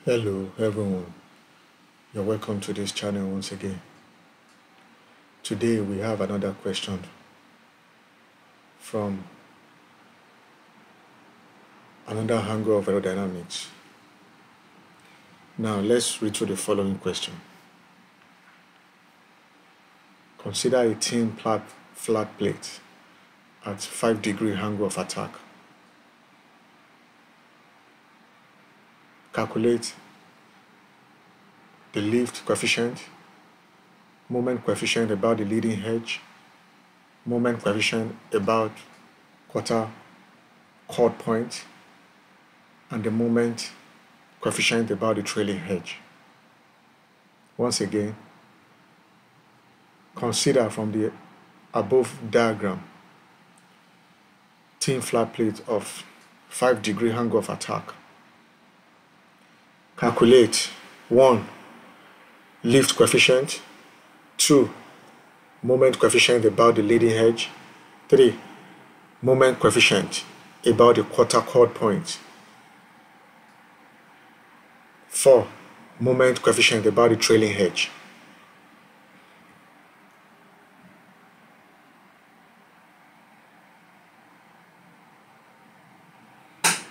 Hello everyone, you're welcome to this channel once again. Today we have another question from another angle of aerodynamics. Now let's read through the following question. Consider a thin flat plate at 5-degree angle of attack. Calculate the lift coefficient, moment coefficient about the leading edge, moment coefficient about quarter chord point, and the moment coefficient about the trailing edge. Once again, consider from the above diagram thin flat plate of 5-degree angle of attack. Calculate 1. Lift coefficient, 2. Moment coefficient about the leading edge, 3. Moment coefficient about the quarter chord point, 4. Moment coefficient about the trailing edge.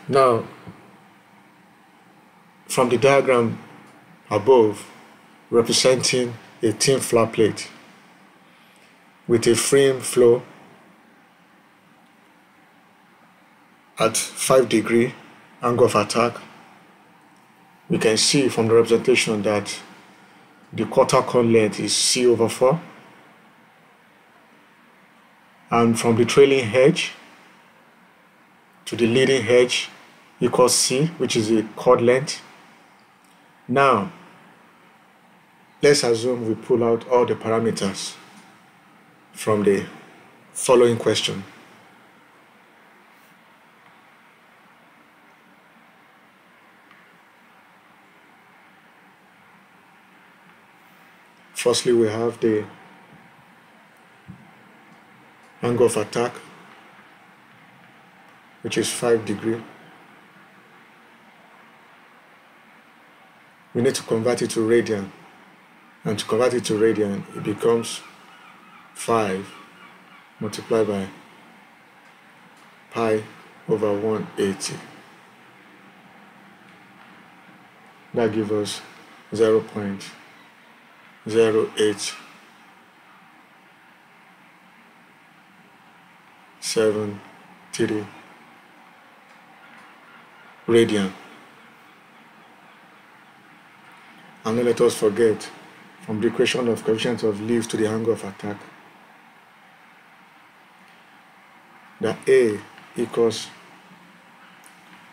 Now, from the diagram above, representing a thin flat plate with a free flow at 5-degree angle of attack, we can see from the representation that the quarter chord length is C/4, and from the trailing edge to the leading edge equals C, which is the chord length. Now, let's assume we pull out all the parameters from the following question. Firstly, we have the angle of attack, which is 5-degree. We need to convert it to radian, and to convert it to radian, it becomes 5 multiplied by pi over 180. That gives us 0.0873 radian. And then let us forget, from the equation of coefficient of lift to the angle of attack, that A equals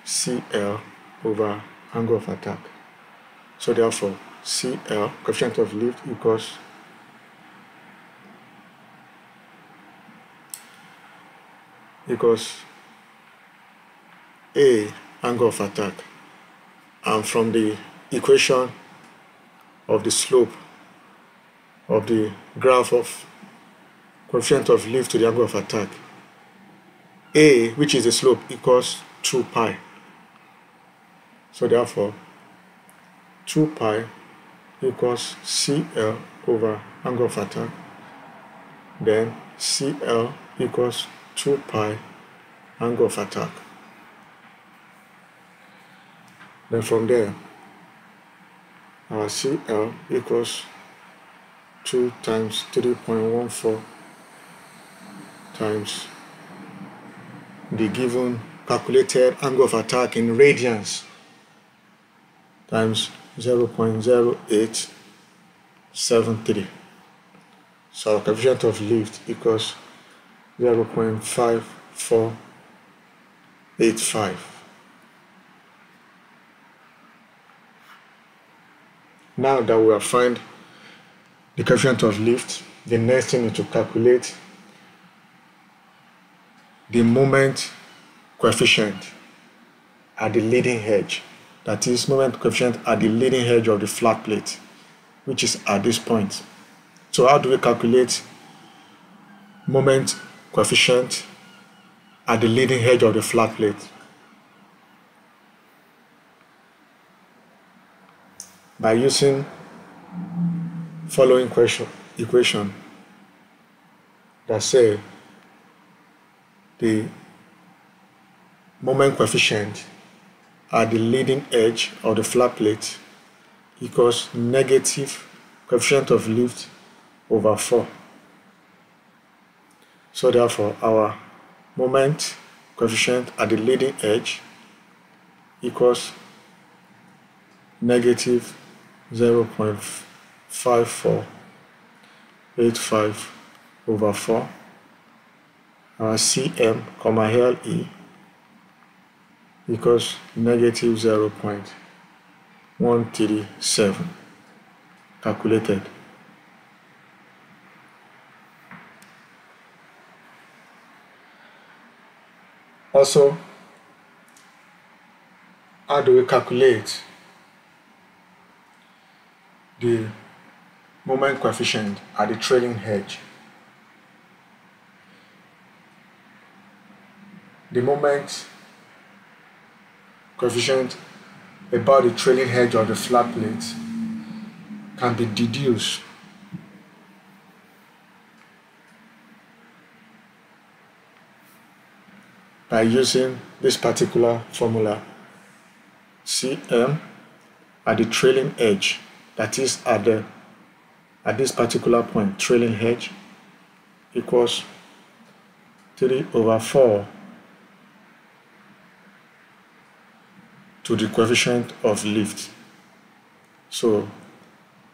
CL over angle of attack. So therefore, CL, coefficient of lift, equals A angle of attack. And from the equation of the slope of the graph of coefficient of lift to the angle of attack, A, which is the slope, equals 2 pi. So therefore, 2 pi equals CL over angle of attack. Then CL equals 2 pi angle of attack. Then from there, our CL equals 2 times 3.14 times the given calculated angle of attack in radians times 0.0873. So our coefficient of lift equals 0.5485. Now that we have found the coefficient of lift, the next thing is to calculate the moment coefficient at the leading edge. That is, moment coefficient at the leading edge of the flat plate, which is at this point. So how do we calculate moment coefficient at the leading edge of the flat plate? by using following equation that say the moment coefficient at the leading edge of the flat plate equals negative coefficient of lift over 4. So therefore our moment coefficient at the leading edge equals negative 0.5485 over 4. Our Cm, Le equals negative 0.137 calculated. Also, how do we calculate the moment coefficient at the trailing edge? The moment coefficient about the trailing edge of the flat plate can be deduced by using this particular formula. Cm at the trailing edge, that is at this particular point, trailing edge, equals 3 over 4 to the coefficient of lift. So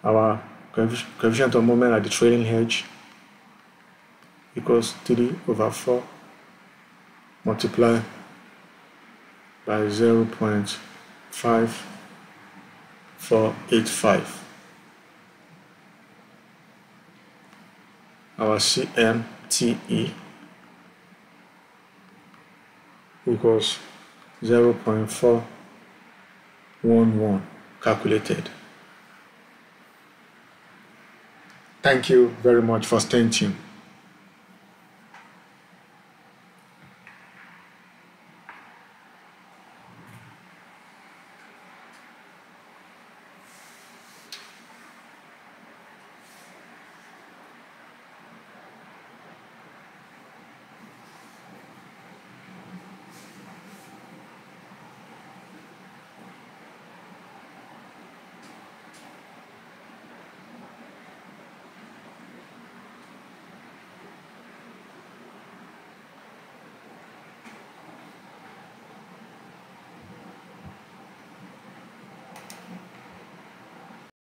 our coefficient of moment at the trailing edge equals 3 over 4 multiplied by 0.5485. Our CMTE equals 0.411 calculated. Thank you very much for staying tuned.